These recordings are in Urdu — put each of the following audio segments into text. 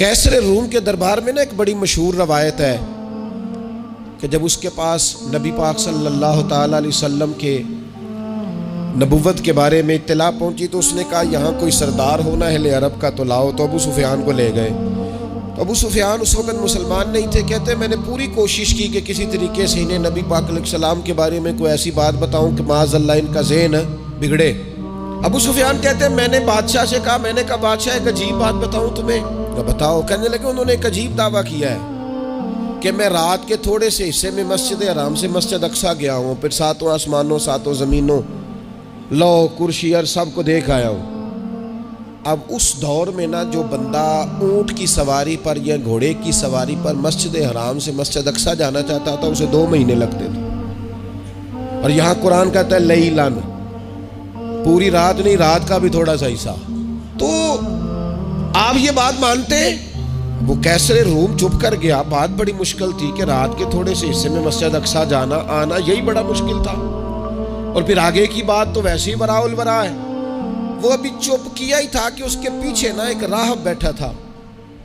کیسر روم کے دربار میں نا ایک بڑی مشہور روایت ہے کہ جب اس کے پاس نبی پاک صلی اللہ تعالی علیہ وسلم کے نبوت کے بارے میں اطلاع پہنچی تو اس نے کہا یہاں کوئی سردار ہونا اہل عرب کا تو لاؤ، تو ابو سفیان کو لے گئے۔ تو ابو سفیان اس وقت مسلمان نہیں تھے، کہتے میں نے پوری کوشش کی کہ کسی طریقے سے انہیں نبی پاک علیہ السلام کے بارے میں کوئی ایسی بات بتاؤں کہ معاذ اللہ ان کا ذہن بگڑے۔ ابو سفیان کہتے ہیں میں نے بادشاہ سے کہا، میں نے کہا بادشاہ ایک عجیب بات بتاؤں تمہیں؟ تو بتاؤ۔ کہنے لگے انہوں نے ایک عجیب دعویٰ کیا ہے کہ میں رات کے تھوڑے سے حصے میں مسجد حرام سے مسجد اقصیٰ گیا ہوں، پھر ساتوں آسمانوں ساتوں زمینوں لو کرسی اور سب کو دیکھ آیا ہوں۔ اب اس دور میں نا جو بندہ اونٹ کی سواری پر یا گھوڑے کی سواری پر مسجد حرام سے مسجد اقصیٰ جانا چاہتا تھا اسے 2 مہینے لگتے تھے، اور یہاں قرآن کہتا ہے لیلن، پوری رات نہیں، رات کا بھی تھوڑا سا حصہ۔ تو آپ یہ بات مانتے ہیں؟ وہ کیسر روم چپ کر گیا، بات بڑی مشکل تھی کہ رات کے تھوڑے سے حصے میں مسجد اقصیٰ جانا آنا یہی بڑا مشکل تھا، اور پھر آگے کی بات تو ویسے ہی براء البراء ہے۔ وہ ابھی چپ کیا ہی تھا کہ اس کے پیچھے نا ایک راہب بیٹھا تھا،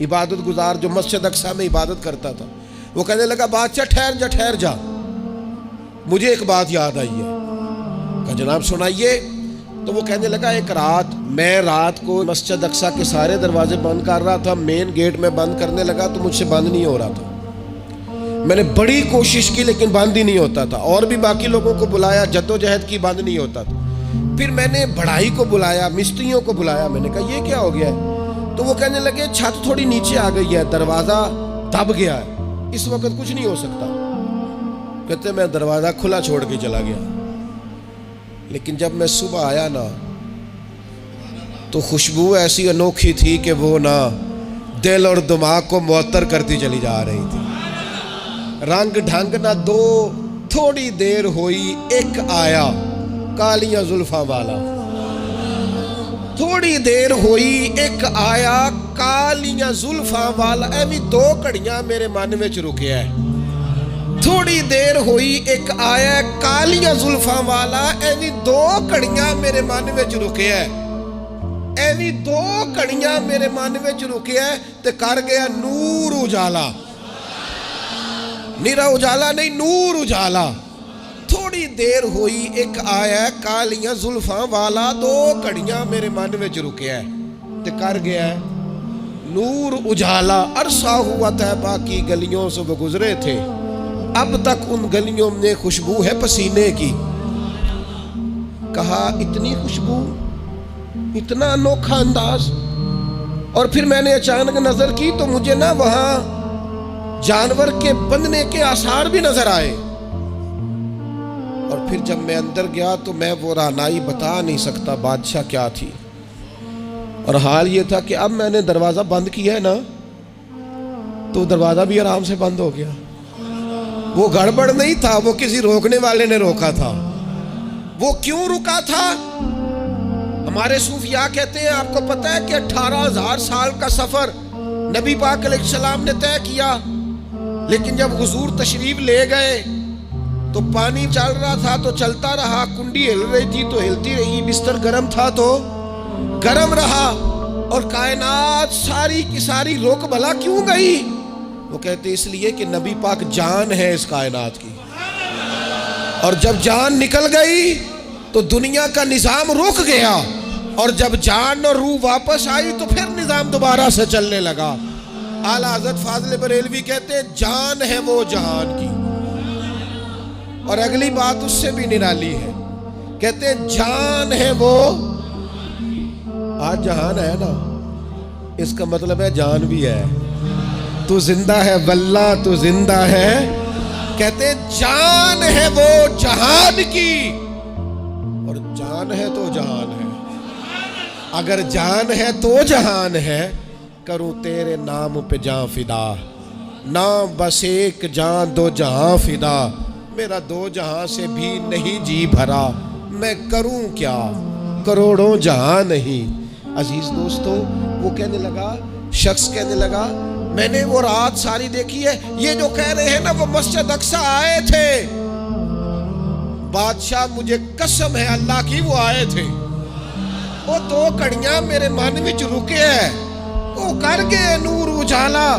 عبادت گزار جو مسجد اقصیٰ میں عبادت کرتا تھا۔ وہ کہنے لگا بادشاہ ٹھہر جا، مجھے ایک بات یاد آئی ہے۔ کہا جناب سنائیے۔ تو وہ کہنے لگا ایک رات میں رات کو مسجد اقصیٰ کے سارے دروازے بند کر رہا تھا، مین گیٹ میں بند کرنے لگا تو مجھ سے بند نہیں ہو رہا تھا، میں نے بڑی کوشش کی لیکن بند ہی نہیں ہوتا تھا، اور بھی باقی لوگوں کو بلایا، جدوجہد کی، بند نہیں ہوتا تھا۔ پھر میں نے بڑھائی کو بلایا، مستریوں کو بلایا، میں نے کہا یہ کیا ہو گیا ہے؟ تو وہ کہنے لگے چھت تھوڑی نیچے آ گئی ہے، دروازہ دب گیا ہے، اس وقت کچھ نہیں ہو سکتا۔ کہتے میں دروازہ کھلا چھوڑ کے چلا گیا، لیکن جب میں صبح آیا نا تو خوشبو ایسی انوکھی تھی کہ وہ نا دل اور دماغ کو معطر کرتی چلی جا رہی تھی۔ رنگ ڈھنگ نہ دو، تھوڑی دیر ہوئی ایک آیا کالیاں زلفاں والا، تھوڑی دیر ہوئی ایک آیا کالیاں زلفاں والا، ایویں 2 گھڑیاں میرے من وچ رکیا ہے۔ تھوڑی دیر ہوئی ایک آیا کالیاں زلفاں والا، ایویں 2 گھڑیاں میرے من وچ رکیا ہے، ایویں 2 گھڑیاں میرے من وچ رکیا ہے تے کر گیا نور اجالا، نیرا اجالا نہیں، نور اجالا۔ تھوڑی دیر ہوئی ایک آیا کالیاں زلفاں والا، 2 گھڑیاں میرے من وچ رکیا ہے تے کر گیا ہے نور اجالا۔ عرصہ ہوا طیبہ کی گلیوں سے وہ گزرے تھے، اب تک ان گلیوں میں خوشبو ہے پسینے کی۔ کہا اتنی خوشبو، اتنا انوکھا انداز۔ اور پھر میں نے اچانک نظر کی تو مجھے نا وہاں جانور کے بندنے کے آثار بھی نظر آئے، اور پھر جب میں اندر گیا تو میں وہ رہنائی بتا نہیں سکتا بادشاہ کیا تھی، اور حال یہ تھا کہ اب میں نے دروازہ بند کیا ہے نا تو دروازہ بھی آرام سے بند ہو گیا۔ وہ گڑبڑ نہیں تھا، وہ کسی روکنے والے نے روکا تھا۔ وہ کیوں رکا تھا؟ ہمارے صوفیاء کہتے ہیں آپ کو پتہ ہے کہ 18,000 سال کا سفر نبی پاک علیہ السلام نے طے کیا، لیکن جب حضور تشریف لے گئے تو پانی چل رہا تھا تو چلتا رہا، کنڈی ہل رہی تھی تو ہلتی رہی، بستر گرم تھا تو گرم رہا، اور کائنات ساری کی ساری رک بھلا کیوں گئی؟ وہ کہتے اس لیے کہ نبی پاک جان ہے اس کائنات کی، اور جب جان نکل گئی تو دنیا کا نظام رک گیا، اور جب جان اور روح واپس آئی تو پھر نظام دوبارہ سے چلنے لگا۔ اعلیٰ حضرت فاضل بریلوی کہتے ہیں جان ہے وہ جہان کی، اور اگلی بات اس سے بھی نرالی ہے، کہتے ہیں جان ہے وہ، آج جہان ہے نا، اس کا مطلب ہے جان بھی ہے، تو زندہ ہے واللہ تو زندہ ہے، کہتے جان ہے وہ جہان کی، اور جان ہے تو جہان ہے، اگر جان ہے تو جہان ہے، کروں تیرے نام پہ جان فدا، نام بس ایک جان 2 جہاں فدا، میرا 2 جہاں سے بھی نہیں جی بھرا، میں کروں کیا کروڑوں جہاں نہیں۔ عزیز دوستو، وہ کہنے لگا، شخص کہنے لگا میں نے وہ رات ساری دیکھی ہے، یہ جو کہہ رہے ہیں نا وہ مسجد اقصیٰ آئے تھے، بادشاہ مجھے قسم ہے اللہ کی وہ آئے تھے، وہ 2 گھڑیاں میرے من وچ رکے ہیں، وہ کر گئے نور اجالا۔ ڈالا۔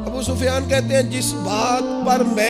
ابو سفیان کہتے ہیں جس بات پر میں